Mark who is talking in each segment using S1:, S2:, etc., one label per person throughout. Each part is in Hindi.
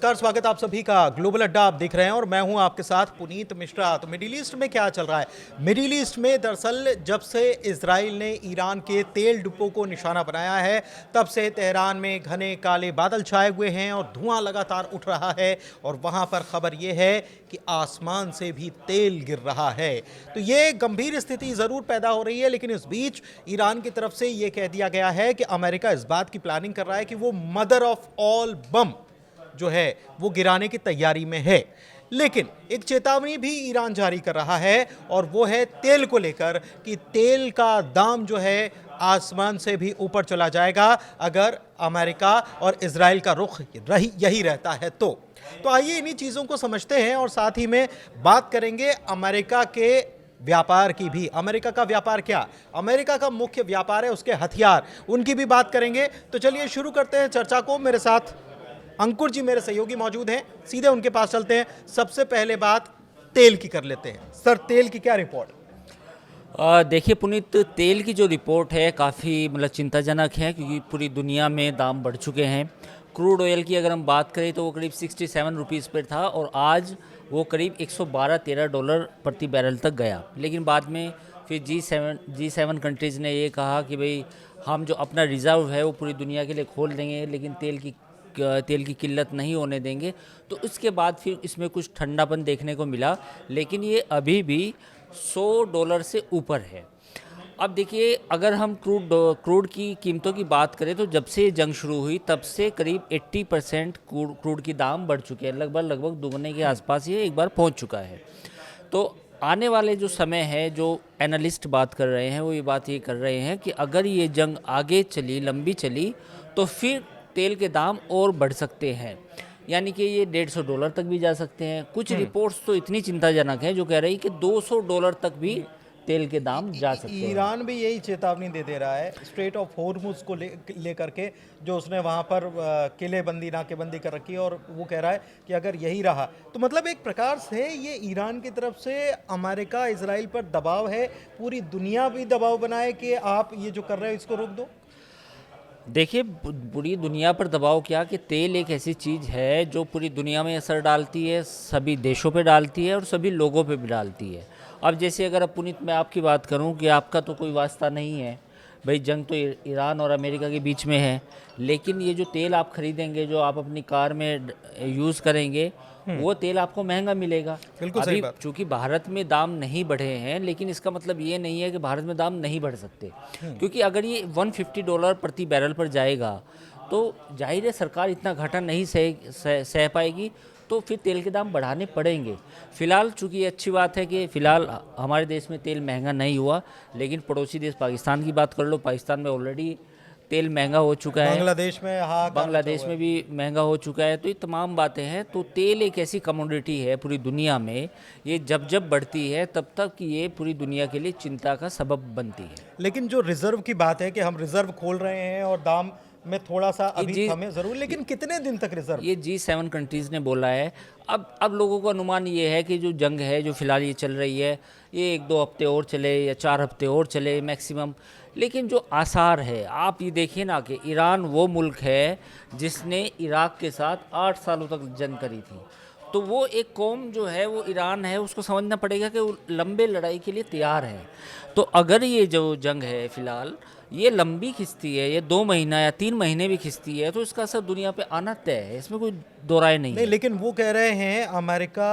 S1: नमस्कार, स्वागत आप सभी का। ग्लोबल अड्डा आप देख रहे हैं और मैं हूं आपके साथ पुनीत मिश्रा। तो मिडिल ईस्ट में क्या चल रहा है? मिडिल ईस्ट में दरअसल जब से इजराइल ने ईरान के तेल डिपो को निशाना बनाया है, तब से तेहरान में घने काले बादल छाए हुए हैं और धुआं लगातार उठ रहा है। और वहां पर खबर यह है कि आसमान से भी तेल गिर रहा है। तो ये गंभीर स्थिति जरूर पैदा हो रही है, लेकिन इस बीच ईरान की तरफ से यह कह दिया गया है कि अमेरिका इस बात की प्लानिंग कर रहा है कि वो मदर ऑफ ऑल बम जो है वो गिराने की तैयारी में है। लेकिन एक चेतावनी भी ईरान जारी कर रहा है और वो है तेल को लेकर कि तेल का दाम जो है आसमान से भी ऊपर चला जाएगा अगर अमेरिका और इजराइल का रुख यही रहता है। तो आइए इन्हीं चीज़ों को समझते हैं और साथ ही में बात करेंगे अमेरिका के व्यापार की भी। अमेरिका का व्यापार क्या, अमेरिका का मुख्य व्यापार है उसके हथियार, उनकी भी बात करेंगे। तो चलिए शुरू करते हैं चर्चा को। मेरे साथ अंकुर जी मेरे सहयोगी मौजूद हैं, सीधे उनके पास चलते हैं। सबसे पहले बात तेल की कर लेते हैं। सर, तेल की क्या रिपोर्ट?
S2: देखिए पुनीत, तेल की जो रिपोर्ट है काफ़ी मतलब चिंताजनक है, क्योंकि पूरी दुनिया में दाम बढ़ चुके हैं। क्रूड ऑयल की अगर हम बात करें तो वो करीब 67 रुपीज़ पर था और आज वो करीब 112-13 डॉलर प्रति बैरल तक गया। लेकिन बाद में फिर जी सेवन कंट्रीज़ ने ये कहा कि भाई हम जो अपना रिज़र्व है वो पूरी दुनिया के लिए खोल देंगे, लेकिन तेल की किल्लत नहीं होने देंगे। तो उसके बाद फिर इसमें कुछ ठंडापन देखने को मिला, लेकिन ये अभी भी $100 से ऊपर है। अब देखिए, अगर हम क्रूड की कीमतों की बात करें तो जब से जंग शुरू हुई तब से करीब 80% क्रूड की दाम बढ़ चुके हैं। लगभग दुगने के आसपास ये एक बार पहुंच चुका है। तो आने वाले जो समय है, जो एनालिस्ट बात कर रहे हैं वो ये कर रहे हैं कि अगर ये जंग आगे चली, लंबी चली, तो फिर तेल के दाम और बढ़ सकते हैं। यानी कि ये $150 तक भी जा सकते हैं। कुछ रिपोर्ट्स तो इतनी चिंताजनक है जो कह रही कि $200 तक भी तेल के दाम जा सकते हैं।
S1: ईरान भी यही चेतावनी दे रहा है स्ट्रेट ऑफ हॉर्मुज को लेकर के, जो उसने वहां पर किलेबंदी नाकेबंदी कर रखी है। और वो कह रहा है कि अगर यही रहा तो मतलब एक प्रकार से ये ईरान की तरफ से अमेरिका इजराइल पर दबाव है, पूरी दुनिया भी दबाव बनाए कि आप ये जो कर रहे हो इसको रोक दो।
S2: देखिए, पूरी दुनिया पर दबाव क्या कि तेल एक ऐसी चीज़ है जो पूरी दुनिया में असर डालती है, सभी देशों पे डालती है और सभी लोगों पे भी डालती है। अब जैसे अगर पुनीत मैं आपकी बात करूं कि आपका तो कोई वास्ता नहीं है, भाई जंग तो ईरान और अमेरिका के बीच में है, लेकिन ये जो तेल आप खरीदेंगे, जो आप अपनी कार में यूज़ करेंगे, वो तेल आपको महंगा मिलेगा।
S1: बिल्कुल सही
S2: अभी
S1: बात।
S2: चूंकि भारत में दाम नहीं बढ़े हैं, लेकिन इसका मतलब ये नहीं है कि भारत में दाम नहीं बढ़ सकते, क्योंकि अगर ये $150 प्रति बैरल पर जाएगा तो जाहिर है सरकार इतना घाटा नहीं सह पाएगी, तो फिर तेल के दाम बढ़ाने पड़ेंगे। फ़िलहाल चूँकि ये अच्छी बात है कि फ़िलहाल हमारे देश में तेल महंगा नहीं हुआ, लेकिन पड़ोसी देश पाकिस्तान की बात कर लो, पाकिस्तान में ऑलरेडी तेल महंगा हो चुका है।
S1: बांग्लादेश में, हाँ,
S2: बांग्लादेश में भी महंगा हो चुका है। तो ये तमाम बातें हैं। तो तेल एक ऐसी कमोडिटी है पूरी दुनिया में, ये जब जब बढ़ती है तब तक ये पूरी दुनिया के लिए चिंता का सबब बनती है।
S1: लेकिन जो रिजर्व की बात है कि हम रिजर्व खोल रहे हैं और दाम में थोड़ा सा अभी हमें जरूर, लेकिन कितने दिन तक रिजर्व?
S2: ये G7 कंट्रीज़ ने बोला है। अब लोगों का अनुमान ये है कि जो जंग है जो फिलहाल ये चल रही है, ये 1-2 हफ्ते और चले या 4 हफ्ते और चले मैक्सिमम। लेकिन जो आसार है, आप ये देखिए ना कि ईरान वो मुल्क है जिसने इराक के साथ 8 सालों तक जंग करी थी। तो वो एक कौम जो है वो ईरान है, उसको समझना पड़ेगा कि वो लंबे लड़ाई के लिए तैयार है। तो अगर ये जो जंग है फिलहाल ये लंबी खिंचती है, ये 2 महीना या 3 महीने भी खिंचती है, तो इसका असर दुनिया पे आना तय है, इसमें कोई दो राय नहीं है।
S1: लेकिन वो कह रहे हैं अमेरिका,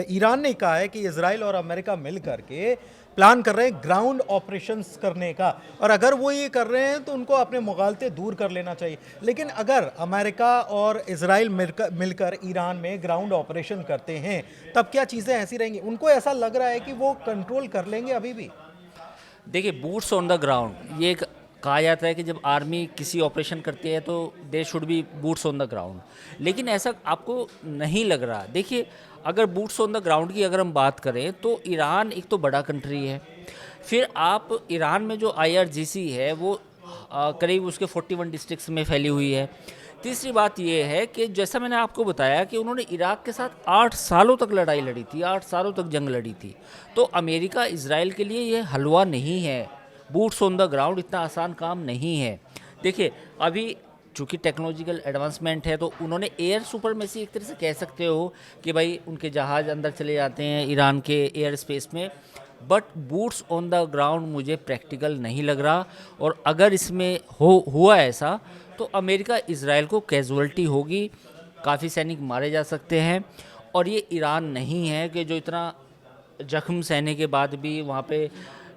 S1: ईरान ने कहा है कि इजराइल और अमेरिका मिल करके प्लान कर रहे हैं ग्राउंड ऑपरेशंस करने का, और अगर वो ये कर रहे हैं तो उनको अपने मुगालते दूर कर लेना चाहिए। लेकिन अगर अमेरिका और इजराइल मिलकर ईरान में ग्राउंड ऑपरेशन करते हैं तब क्या चीज़ें ऐसी रहेंगी? उनको ऐसा लग रहा है कि वो कंट्रोल कर लेंगे अभी भी।
S2: देखिए, बूट्स ऑन द ग्राउंड, ये कहा जाता है कि जब आर्मी किसी ऑपरेशन करती है तो they should be boots on the ground, लेकिन ऐसा आपको नहीं लग रहा। देखिए, अगर बूट्स ऑन द ग्राउंड की अगर हम बात करें तो ईरान एक तो बड़ा कंट्री है, फिर आप ईरान में जो IRGC है वो करीब उसके 41 डिस्ट्रिक्ट्स में फैली हुई है। तीसरी बात ये है कि जैसा मैंने आपको बताया कि उन्होंने इराक के साथ 8 सालों तक लड़ाई लड़ी थी, 8 सालों तक जंग लड़ी थी। तो अमेरिका इजराइल के लिए ये हलवा नहीं है, बूट्स ऑन द ग्राउंड इतना आसान काम नहीं है। देखिए, अभी चूँकि टेक्नोलॉजिकल एडवांसमेंट है तो उन्होंने एयर सुपरमेसी एक तरह से कह सकते हो कि भाई उनके जहाज़ अंदर चले जाते हैं ईरान के एयर स्पेस में, but boots on the ground मुझे प्रैक्टिकल नहीं लग रहा। और अगर इसमें हुआ ऐसा तो अमेरिका इजराइल को कैजुअल्टी होगी, काफ़ी सैनिक मारे जा सकते हैं। और ये ईरान नहीं है कि जो इतना जख्म सहने के बाद भी वहाँ पे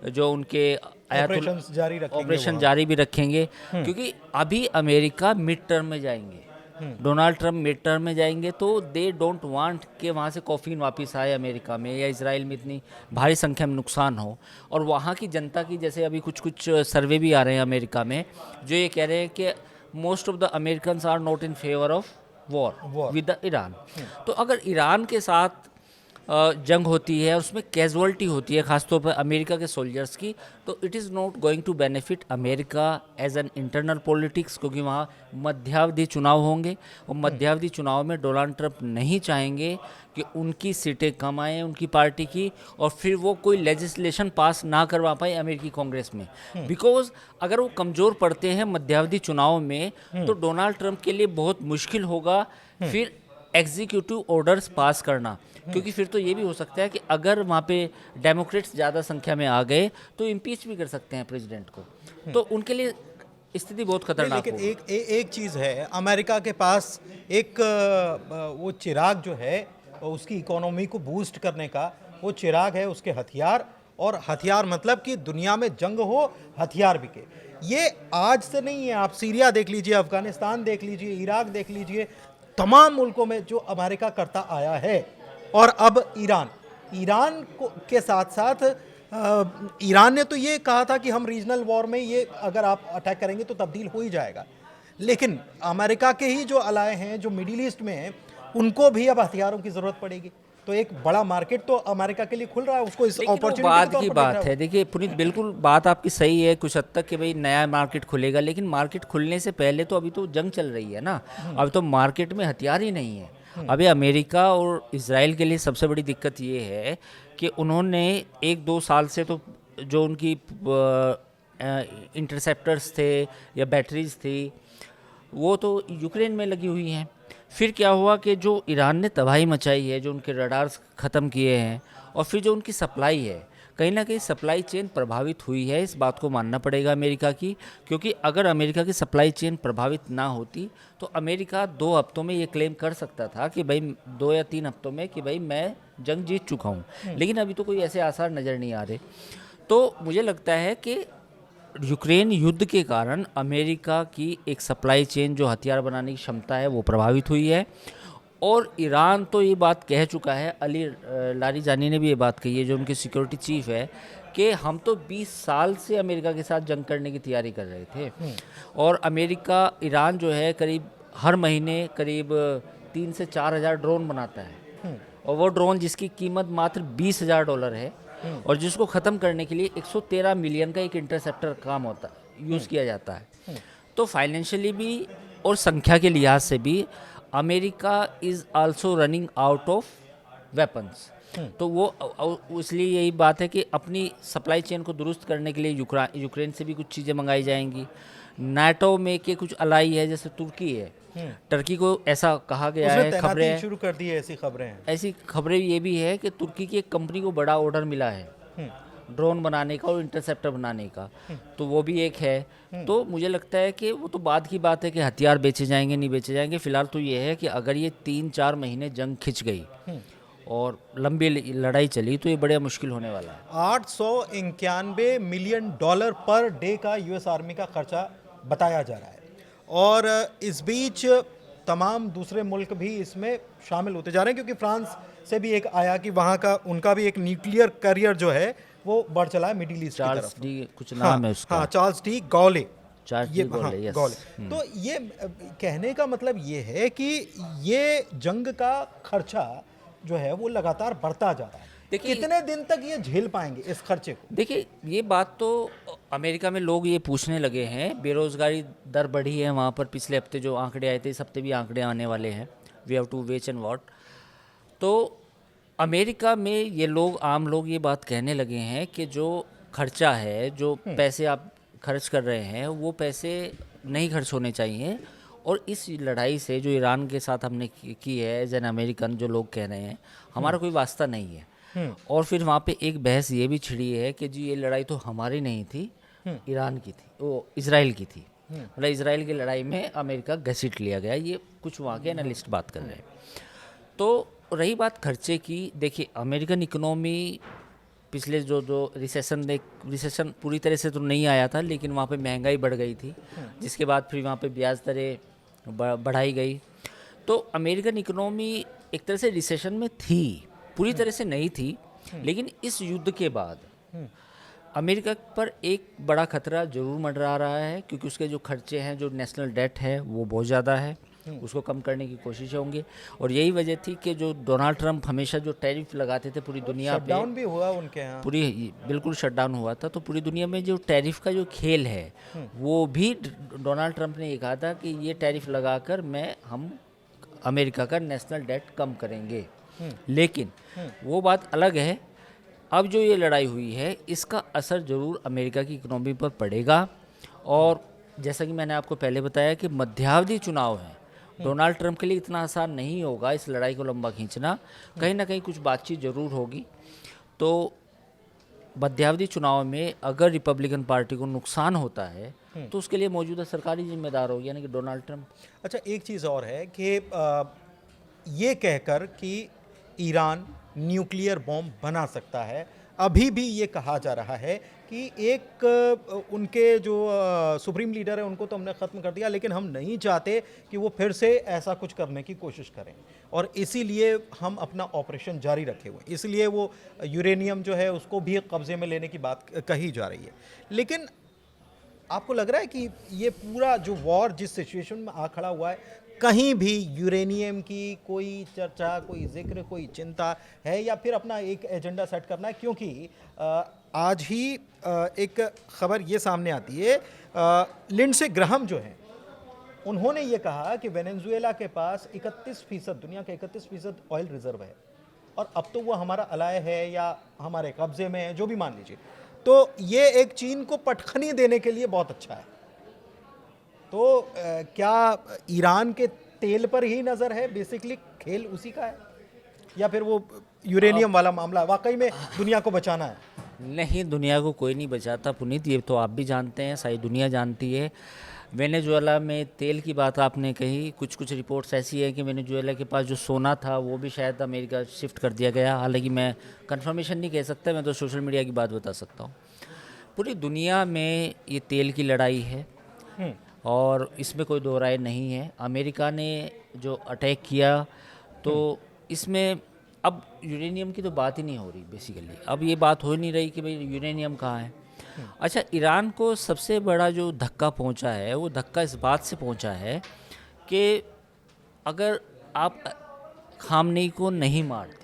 S2: जो उनके ऑपरेशन जारी भी रखेंगे, क्योंकि अभी अमेरिका मिड टर्म में जाएंगे, डोनाल्ड ट्रंप मिड टर्म में जाएंगे, तो दे डोंट वांट कि वहाँ से कॉफिन वापस आए अमेरिका में या इजराइल में इतनी भारी संख्या में नुकसान हो। और वहाँ की जनता की, जैसे अभी कुछ सर्वे भी आ रहे हैं अमेरिका में जो ये कह रहे हैं कि most of the Americans are not in favour of war with the Iran. तो अगर ईरान के साथ जंग होती है और उसमें कैजुअल्टी होती है खासतौर पर अमेरिका के सोल्जर्स की, तो it is not going to benefit America as an internal politics, क्योंकि वहाँ मध्यावधि चुनाव होंगे और मध्यावधि चुनाव में डोनाल्ड ट्रंप नहीं चाहेंगे कि उनकी सीटें कम आएँ उनकी पार्टी की और फिर वो कोई लेजिस्लेशन पास ना करवा पाए अमेरिकी कांग्रेस में। बिकॉज अगर वो कमज़ोर पड़ते हैं मध्यावधि चुनाव में तो डोनाल्ड ट्रंप के लिए बहुत मुश्किल होगा फिर एग्जीक्यूटिव ऑर्डर्स पास करना, क्योंकि फिर तो ये भी हो सकता है कि अगर वहाँ पे डेमोक्रेट्स ज़्यादा संख्या में आ गए तो इम्पीच भी कर सकते हैं प्रेसिडेंट को, तो उनके लिए स्थिति बहुत खतरनाक
S1: लेकिन
S2: होगी।
S1: एक चीज़ है, अमेरिका के पास एक वो चिराग जो है उसकी इकोनॉमी को बूस्ट करने का, वो चिराग है उसके हथियार। और हथियार मतलब कि दुनिया में जंग हो, हथियार बिके। ये आज से नहीं है, आप सीरिया देख लीजिए, अफगानिस्तान देख लीजिए, इराक देख लीजिए, तमाम मुल्कों में जो अमेरिका करता आया है। और अब ईरान के साथ साथ ईरान ने तो ये कहा था कि हम रीजनल वॉर में ये अगर आप अटैक करेंगे तो तब्दील हो ही जाएगा। लेकिन अमेरिका के ही जो अलाय हैं, जो मिडिल ईस्ट में हैं, उनको भी अब हथियारों की ज़रूरत पड़ेगी। तो एक बड़ा मार्केट तो अमेरिका के लिए खुल रहा है, उसको इस अपॉर्चुनिटी
S2: बाद की बात है। देखिए पुनीत, बिल्कुल बात आपकी सही है कुछ हद तक कि भाई नया मार्केट खुलेगा, लेकिन मार्केट खुलने से पहले तो अभी तो जंग चल रही है ना, अभी तो मार्केट में हथियार ही नहीं है। अभी अमेरिका और इजराइल के लिए सबसे बड़ी दिक्कत ये है कि उन्होंने 1-2 साल से तो जो उनकी इंटरसेप्टर्स थे या बैटरीज थी वो तो यूक्रेन में लगी हुई हैं। फिर क्या हुआ कि जो ईरान ने तबाही मचाई है, जो उनके रडार्स ख़त्म किए हैं, और फिर जो उनकी सप्लाई है, कहीं ना कहीं सप्लाई चेन प्रभावित हुई है। इस बात को मानना पड़ेगा अमेरिका की, क्योंकि अगर अमेरिका की सप्लाई चेन प्रभावित ना होती तो अमेरिका 2 हफ्तों में ये क्लेम कर सकता था कि भाई 2 या 3 हफ्तों में कि भाई मैं जंग जीत चुका हूँ, लेकिन अभी तो कोई ऐसे आसार नज़र नहीं आ रहे। तो मुझे लगता है कि यूक्रेन युद्ध के कारण अमेरिका की एक सप्लाई चेन जो हथियार बनाने की क्षमता है वो प्रभावित हुई है। और ईरान तो ये बात कह चुका है, अली लारीजानी ने भी ये बात कही है जो उनके सिक्योरिटी चीफ है, कि हम तो 20 साल से अमेरिका के साथ जंग करने की तैयारी कर रहे थे। और ईरान जो है करीब हर महीने करीब 3 से 4 हज़ार ड्रोन बनाता है, और वो ड्रोन जिसकी कीमत मात्र $20,000 है और जिसको ख़त्म करने के लिए 113 मिलियन का एक इंटरसेप्टर काम होता है, यूज़ किया जाता है। तो फाइनेंशियली भी और संख्या के लिहाज से भी America is also running out of weapons. तो वो इसलिए यही बात है कि अपनी सप्लाई चेन को दुरुस्त करने के लिए यूक्रेन से भी कुछ चीज़ें मंगाई जाएंगी। नाटो में के कुछ अलाई है, जैसे तुर्की है, टर्की को ऐसा कहा गया है, खबरें
S1: शुरू कर दी है, ऐसी
S2: खबरें ये भी है कि तुर्की की एक कंपनी को बड़ा ऑर्डर मिला है ड्रोन बनाने का और इंटरसेप्टर बनाने का, तो वो भी एक है। तो मुझे लगता है कि वो तो बाद की बात है कि हथियार बेचे जाएंगे नहीं बेचे जाएंगे। फिलहाल तो ये है कि अगर ये 3-4 महीने जंग खिंच गई और लंबी लड़ाई चली तो ये बड़ा मुश्किल होने वाला है।
S1: $891 मिलियन पर डे का यूएस आर्मी का खर्चा बताया जा रहा है, और इस बीच तमाम दूसरे मुल्क भी इसमें शामिल होते जा रहे हैं, क्योंकि फ्रांस से भी एक आया कि वहाँ का उनका भी एक न्यूक्लियर करियर जो है वो बढ़ चला है मिडिल ईस्ट की तरफ।
S2: चार्ल्स डी कुछ नाम है उसका।
S1: हाँ, चार्ल्स डी गॉले।
S2: यस।
S1: गॉले। तो ये कहने का मतलब ये है कि ये जंग का खर्चा जो है वो लगातार बढ़ता जा रहा है। कितने दिन तक ये झेल पाएंगे इस खर्चे को?
S2: देखिए, ये बात तो अमेरिका में लोग ये पूछने लगे हैं, बेरोजगारी दर बढ़ी है वहाँ पर। पिछले हफ्ते जो आंकड़े आए थे, इस हफ्ते भी आंकड़े आने वाले हैं, we have to wait and watch. तो अमेरिका में ये लोग, आम लोग ये बात कहने लगे हैं कि जो खर्चा है, जो पैसे आप खर्च कर रहे हैं, वो पैसे नहीं खर्च होने चाहिए और इस लड़ाई से जो ईरान के साथ हमने की है एज एन अमेरिकन, जो लोग कह रहे हैं हमारा कोई वास्ता नहीं है। और फिर वहाँ पे एक बहस ये भी छिड़ी है कि जी ये लड़ाई तो हमारी नहीं थी, ईरान की थी, वो इजराइल की थी। मतलब इजराइल की लड़ाई में अमेरिका घसीट लिया गया, ये कुछ वहाँ के एनालिस्ट बात कर रहे हैं। तो रही बात खर्चे की, देखिए अमेरिकन इकोनॉमी पिछले जो रिसेशन पूरी तरह से तो नहीं आया था, लेकिन वहाँ पे महंगाई बढ़ गई थी, जिसके बाद फिर वहाँ पे ब्याज दरें बढ़ाई गई। तो अमेरिकन इकोनॉमी एक तरह से रिसेशन में थी, पूरी तरह से नहीं थी, लेकिन इस युद्ध के बाद अमेरिका पर एक बड़ा खतरा जरूर मंडरा रहा है, क्योंकि उसके जो खर्चे हैं, जो नेशनल डेट है वो बहुत ज़्यादा है, उसको कम करने की कोशिश होंगे। और यही वजह थी कि जो डोनाल्ड ट्रंप हमेशा जो टैरिफ लगाते थे पूरी दुनिया पे,
S1: शटडाउन भी हुआ उनके यहाँ,
S2: पूरी बिल्कुल शटडाउन हुआ था। तो पूरी दुनिया में जो टैरिफ का जो खेल है वो भी डोनाल्ड ट्रंप ने ये कहा था कि ये टैरिफ लगाकर हम अमेरिका का नेशनल डेट कम करेंगे। लेकिन वो बात अलग है, अब जो ये लड़ाई हुई है इसका असर ज़रूर अमेरिका की इकोनॉमी पर पड़ेगा। और जैसा कि मैंने आपको पहले बताया कि मध्यावधि चुनाव है, डोनाल्ड ट्रंप के लिए इतना आसान नहीं होगा इस लड़ाई को लंबा खींचना, कहीं ना कहीं कुछ बातचीत ज़रूर होगी। तो मध्यावधि चुनाव में अगर रिपब्लिकन पार्टी को नुकसान होता है तो उसके लिए मौजूदा सरकार ही जिम्मेदार होगी, यानी कि डोनाल्ड ट्रंप।
S1: अच्छा, एक चीज़ और है कि ये कहकर कि ईरान न्यूक्लियर बॉम्ब बना सकता है, अभी भी ये कहा जा रहा है कि एक उनके जो सुप्रीम लीडर है उनको तो हमने ख़त्म कर दिया, लेकिन हम नहीं चाहते कि वो फिर से ऐसा कुछ करने की कोशिश करें, और इसीलिए हम अपना ऑपरेशन जारी रखे हुए, इसलिए वो यूरेनियम जो है उसको भी कब्जे में लेने की बात कही जा रही है। लेकिन आपको लग रहा है कि ये पूरा जो वॉर जिस सिचुएशन में आ खड़ा हुआ है, कहीं भी यूरेनियम की कोई चर्चा, कोई जिक्र, कोई चिंता है, या फिर अपना एक एजेंडा सेट करना है? क्योंकि आज ही एक खबर ये सामने आती है, लिंडसे ग्राहम जो हैं उन्होंने ये कहा कि वेनेजुएला के पास 31%, दुनिया का 31% ऑयल रिजर्व है, और अब तो वो हमारा अलाय है या हमारे कब्जे में है, जो भी मान लीजिए। तो ये एक चीन को पटखनी देने के लिए बहुत अच्छा है। तो क्या ईरान के तेल पर ही नज़र है, बेसिकली खेल उसी का है, या फिर वो यूरेनियम वाला मामला वाकई में दुनिया को बचाना है?
S2: नहीं, दुनिया को कोई नहीं बचाता पुनीत, ये तो आप भी जानते हैं, सारी दुनिया जानती है। वेनेजुएला में तेल की बात आपने कही, कुछ रिपोर्ट्स ऐसी है कि वेनेजुएला के पास जो सोना था वो भी शायद अमेरिका शिफ्ट कर दिया गया। हालांकि मैं कंफर्मेशन नहीं कह सकता, मैं तो सोशल मीडिया की बात बता सकता हूँ। पूरी दुनिया में ये तेल की लड़ाई है और इसमें कोई दो राय नहीं है। अमेरिका ने जो अटैक किया तो इसमें अब यूरेनियम की तो बात ही नहीं हो रही बेसिकली, अब ये बात हो नहीं रही कि भाई यूरेनियम कहाँ है। अच्छा, ईरान को सबसे बड़ा जो धक्का पहुंचा है वो धक्का इस बात से पहुंचा है कि अगर आप खामनेई को नहीं मारते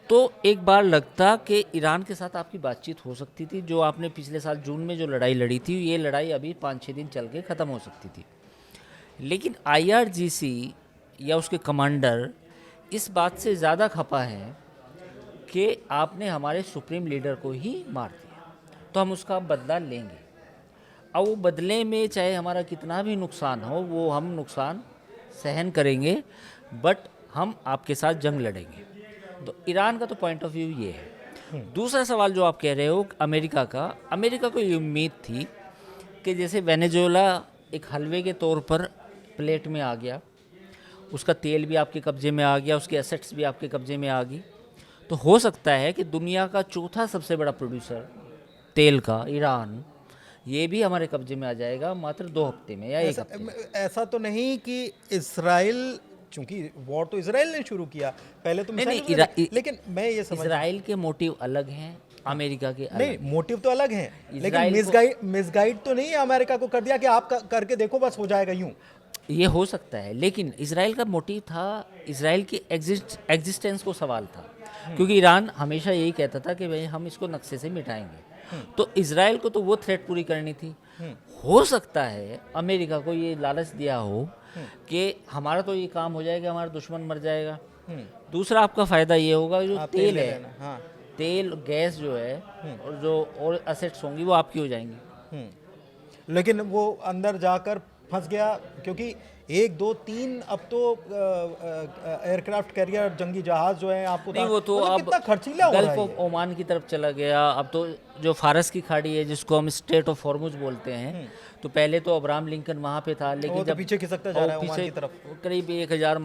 S2: तो एक बार लगता कि ईरान के साथ आपकी बातचीत हो सकती थी। जो आपने पिछले साल जून में जो लड़ाई लड़ी थी, ये लड़ाई अभी 5-6 दिन चल के ख़त्म हो सकती थी। लेकिन IRGC या उसके कमांडर इस बात से ज़्यादा खपा है कि आपने हमारे सुप्रीम लीडर को ही मार दिया, तो हम उसका बदला लेंगे। अब वो बदले में चाहे हमारा कितना भी नुकसान हो, वो हम नुकसान सहन करेंगे, बट हम आपके साथ जंग लड़ेंगे। तो ईरान का तो पॉइंट ऑफ व्यू ये है। दूसरा सवाल जो आप कह रहे हो अमेरिका का, अमेरिका को ये उम्मीद थी कि जैसे वेनेजुएला एक हलवे के तौर पर प्लेट में आ गया, उसका तेल भी आपके कब्जे में आ गया, उसके एसेट्स भी आपके कब्जे में आ गई, तो हो सकता है कि दुनिया का चौथा सबसे बड़ा प्रोड्यूसर तेल का ईरान, ये भी हमारे कब्जे में आ जाएगा मात्र 2 हफ्ते में या 1 हफ्ते में।
S1: ऐसा तो नहीं कि इसराइल, चूंकि वॉर तो इसराइल ने शुरू किया पहले, तो
S2: नहीं,
S1: लेकिन मैं ये समझ,
S2: इसराइल के मोटिव अलग हैं, अमेरिका के अलग।
S1: नहीं, मोटिव तो अलग हैं, लेकिन मिसगाइड तो नहीं है अमेरिका को कर दिया कि आप करके देखो बस हो जाएगा यूं।
S2: ये हो सकता है, लेकिन इसराइल का मोटिव था, इसराइल की एग्जिस्टेंस को सवाल था, क्योंकि ईरान हमेशा यही कहता था कि भाई हम इसको नक्शे से मिटाएंगे। तो इसराइल को तो वो थ्रेट पूरी करनी थी। हो सकता है अमेरिका को ये लालच दिया हो कि हमारा तो ये काम हो जाएगा, हमारा दुश्मन मर जाएगा। दूसरा आपका फ़ायदा ये होगा, जो तेल है,
S1: हाँ,
S2: तेल गैस जो है और जो और एसेट्स होंगी वो आपकी हो जाएंगी।
S1: लेकिन वो अंदर जाकर फंस गया, क्योंकि 1 2 3 अब तो एयरक्राफ्ट कैरियर जंगी जहाज जो है आपको
S2: नहीं, वो तो
S1: मतलब
S2: अब
S1: कितना खर्चीला हो रहा
S2: गल्फ
S1: है
S2: ऑफ ओमान की तरफ चला गया। अब तो जो फारस की खाड़ी है जिसको हम स्ट्रेट ऑफ हॉर्मुज बोलते हैं, तो पहले तो अब्राहम लिंकन वहाँ पे था,
S1: वो
S2: लेकिन
S1: तो
S2: जब
S1: पीछे खिसकता जा
S2: वो
S1: रहा है ओमान
S2: पीछे
S1: की तरफ।
S2: करीब 1000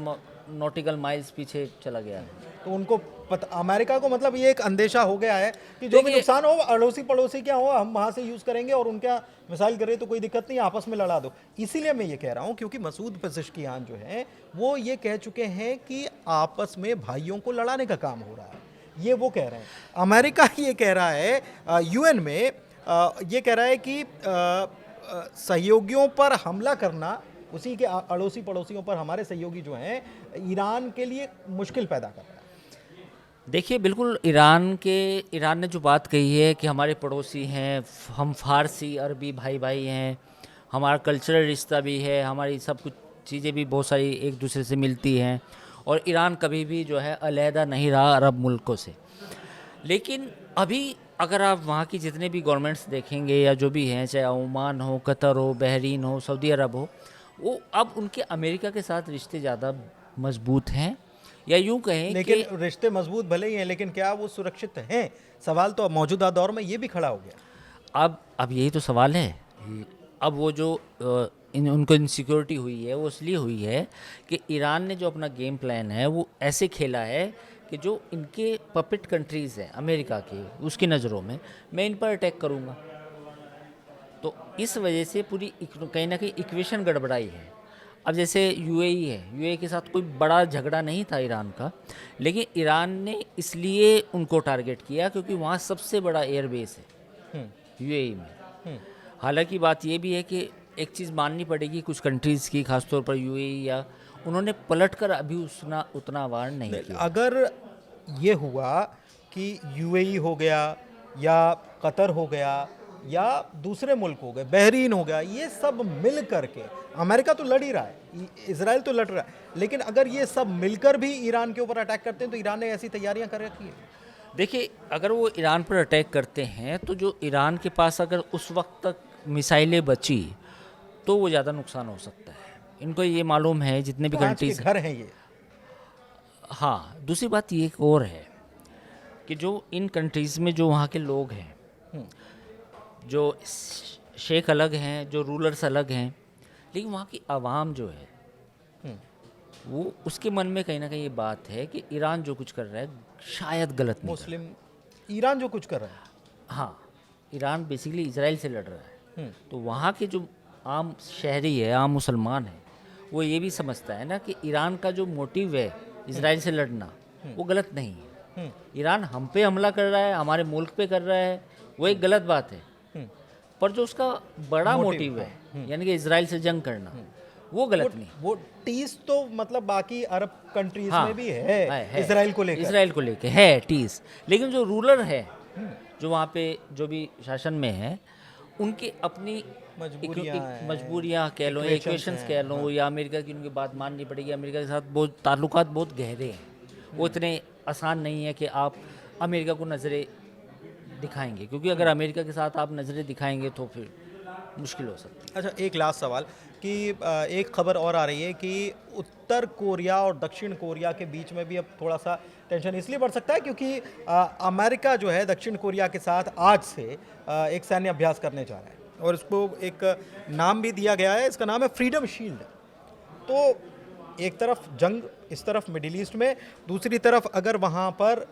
S2: नॉटिकल माइल्स पीछे चला गया है।
S1: तो उनको अमेरिका को मतलब ये एक अंदेशा हो गया है कि जो भी
S2: देखिए-
S1: नुकसान हो अड़ोसी पड़ोसी क्या हो हम वहां से यूज करेंगे और उनका मिसाइल करे तो कोई दिक्कत नहीं, आपस में लड़ा दो। इसीलिए मैं ये कह रहा हूं क्योंकि मसूद पेज़ेश्कियान जो है वो ये कह चुके हैं कि आपस में भाइयों को लड़ाने का काम हो रहा है, ये वो कह रहे हैं। अमेरिका ये कह रहा है यूएन में ये कह रहा है कि सहयोगियों पर हमला करना, उसी के अड़ोसी पड़ोसियों पर हमारे सहयोगी जो हैं, ईरान के लिए मुश्किल पैदा कर रहा है।
S2: देखिए, बिल्कुल ईरान ने जो बात कही है कि हमारे पड़ोसी हैं, हम फारसी अरबी भाई भाई हैं, हमारा कल्चरल रिश्ता भी है, हमारी सब कुछ चीज़ें भी बहुत सारी एक दूसरे से मिलती हैं, और ईरान कभी भी जो है अलहदा नहीं रहा अरब मुल्कों से। लेकिन अभी अगर आप वहाँ की जितने भी गवर्नमेंट्स देखेंगे या जो भी हैं, चाहे ओमान हो, कतर हो, बहरीन हो, सऊदी अरब हो, वो अब उनके अमेरिका के साथ रिश्ते ज़्यादा मजबूत हैं, या यूं कहें
S1: लेकिन
S2: कि
S1: रिश्ते मजबूत भले ही हैं, लेकिन क्या वो सुरक्षित हैं? सवाल तो अब मौजूदा दौर में ये भी खड़ा हो गया।
S2: अब यही तो सवाल है। अब वो जो उनको इनसिक्योरिटी हुई है वो इसलिए हुई है कि ईरान ने जो अपना गेम प्लान है वो ऐसे खेला है कि जो इनके पपेट कंट्रीज़ हैं अमेरिका के, उसकी नज़रों में मैं इन पर अटैक करूँगा। तो इस वजह से पूरी कहीं ना कहीं इक्वेशन गड़बड़ाई है। अब जैसे यूएई है, यूएई के साथ कोई बड़ा झगड़ा नहीं था ईरान का, लेकिन ईरान ने इसलिए उनको टारगेट किया क्योंकि वहाँ सबसे बड़ा एयरबेस है यूएई में। हालांकि बात ये भी है कि एक चीज़ माननी पड़ेगी कुछ कंट्रीज़ की, खासतौर पर यूएई, या उन्होंने पलटकर अभी उतना वार नहीं किया।
S1: अगर ये हुआ कि यूएई हो गया या कतर हो गया या दूसरे मुल्क हो गए, बहरीन हो गया, ये सब मिल करके, अमेरिका तो लड़ ही रहा है, इजराइल तो लड़ रहा है, लेकिन अगर ये सब मिलकर भी ईरान के ऊपर अटैक करते हैं तो ईरान ने ऐसी तैयारियां कर रखी है।
S2: देखिए, अगर वो ईरान पर अटैक करते हैं तो जो ईरान के पास अगर उस वक्त तक मिसाइलें बची तो वो ज़्यादा नुकसान हो सकता है। इनको ये मालूम है जितने भी
S1: तो आज के
S2: कंट्रीज
S1: घर हैं ये।
S2: हाँ, दूसरी बात ये एक और है कि जो इन कंट्रीज़ में जो वहाँ के लोग हैं, जो शेख अलग हैं, जो रूलर्स अलग हैं, लेकिन वहाँ की आवाम जो है वो उसके मन में कहीं ना कहीं ये बात है कि ईरान जो कुछ कर रहा है शायद गलत नहीं कर
S1: मुस्लिम ईरान जो कुछ कर रहा है,
S2: रहा। हाँ, ईरान बेसिकली इजराइल से लड़ रहा है। तो वहाँ के जो आम शहरी है, आम मुसलमान है, वो ये भी समझता है ना कि ईरान का जो मोटिव है इजराइल से लड़ना वो गलत नहीं है। ईरान हम पे हमला कर रहा है, हमारे मुल्क पे कर रहा है, वो एक गलत बात है, पर जो उसका बड़ा मोटिव है यानी कि इजराइल से जंग करना, वो गलत नहीं।
S1: वो टीस तो मतलब बाकी अरब कंट्रीज
S2: हाँ,
S1: में भी है इजराइल को लेकर
S2: है टीस, लेकिन जो रूलर है, जो वहाँ पे जो भी शासन में है, उनकी अपनी मजबूरियाँ कह लो, इक्वेशंस कह लो, या अमेरिका की उनकी बात माननी पड़ेगी। अमेरिका के साथ बहुत ताल्लुकात बहुत गहरे हैं, वो इतने आसान नहीं है कि आप अमेरिका को नज़रें दिखाएंगे, क्योंकि अगर अमेरिका के साथ आप नज़रें दिखाएंगे तो फिर मुश्किल हो सकती है।
S1: अच्छा, एक लास्ट सवाल कि एक खबर और आ रही है कि उत्तर कोरिया और दक्षिण कोरिया के बीच में भी अब थोड़ा सा टेंशन इसलिए बढ़ सकता है क्योंकि अमेरिका जो है दक्षिण कोरिया के साथ आज से एक सैन्य अभ्यास करने जा रहा है, और इसको एक नाम भी दिया गया है, इसका नाम है फ्रीडम शील्ड। तो एक तरफ जंग, इस तरफ मिडिल ईस्ट में, दूसरी तरफ अगर वहाँ पर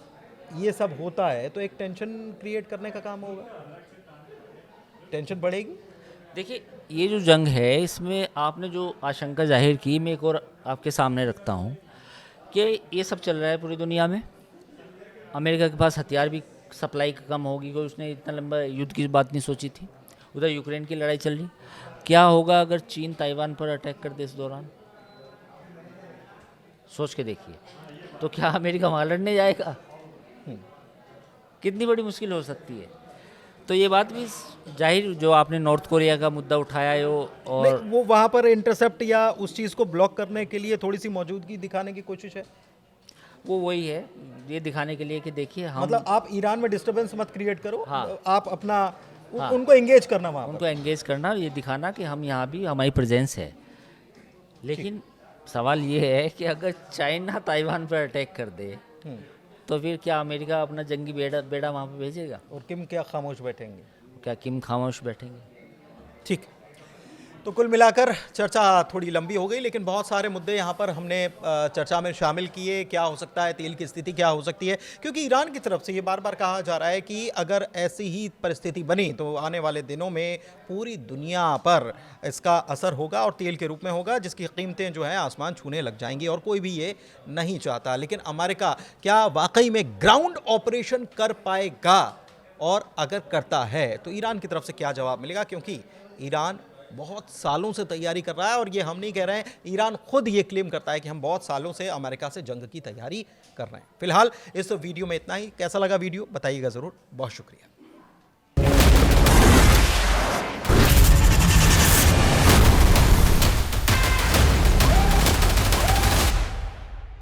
S1: ये सब होता है तो एक टेंशन क्रिएट करने का काम होगा, टेंशन बढ़ेगी।
S2: देखिए, ये जो जंग है इसमें आपने जो आशंका जाहिर की, मैं एक और आपके सामने रखता हूँ कि ये सब चल रहा है पूरी दुनिया में। अमेरिका के पास हथियार भी सप्लाई कम होगी, कोई उसने इतना लंबा युद्ध की बात नहीं सोची थी। उधर यूक्रेन की लड़ाई चल रही, क्या होगा अगर चीन ताइवान पर अटैक कर दे इस दौरान? सोच के देखिए, तो क्या अमेरिका वहाँ लड़ने जाएगा? कितनी बड़ी मुश्किल हो सकती है। तो ये बात भी जाहिर, जो आपने नॉर्थ कोरिया का मुद्दा उठाया है और
S1: वो वहाँ पर इंटरसेप्ट या उस चीज़ को ब्लॉक करने के लिए थोड़ी सी मौजूदगी दिखाने की कोशिश है,
S2: वो वही है, ये दिखाने के लिए कि देखिए हम
S1: मतलब आप ईरान में डिस्टरबेंस मत क्रिएट करो।
S2: हाँ।
S1: आप अपना उनको एंगेज करना वहाँ पर।
S2: उनको एंगेज करना और ये दिखाना कि हम यहाँ भी हमारी प्रेजेंस है। लेकिन सवाल ये है कि अगर चाइना ताइवान पर अटैक कर दे तो फिर क्या अमेरिका अपना जंगी बेड़ा वहाँ पर भेजेगा?
S1: और किम क्या खामोश बैठेंगे?
S2: क्या किम खामोश बैठेंगे?
S1: ठीक। तो कुल मिलाकर चर्चा थोड़ी लंबी हो गई, लेकिन बहुत सारे मुद्दे यहाँ पर हमने चर्चा में शामिल किए। क्या हो सकता है, तेल की स्थिति क्या हो सकती है, क्योंकि ईरान की तरफ से ये बार बार कहा जा रहा है कि अगर ऐसी ही परिस्थिति बनी तो आने वाले दिनों में पूरी दुनिया पर इसका असर होगा और तेल के रूप में होगा, जिसकी कीमतें जो हैं आसमान छूने लग जाएंगी और कोई भी ये नहीं चाहता। लेकिन अमेरिका क्या वाकई में ग्राउंड ऑपरेशन कर पाएगा, और अगर करता है तो ईरान की तरफ से क्या जवाब मिलेगा, क्योंकि ईरान बहुत सालों से तैयारी कर रहा है। और ये हम नहीं कह रहे हैं, ईरान खुद ये क्लेम करता है कि हम बहुत सालों से अमेरिका से जंग की तैयारी कर रहे हैं। फिलहाल इस वीडियो में इतना ही। कैसा लगा वीडियो बताइएगा ज़रूर। बहुत शुक्रिया।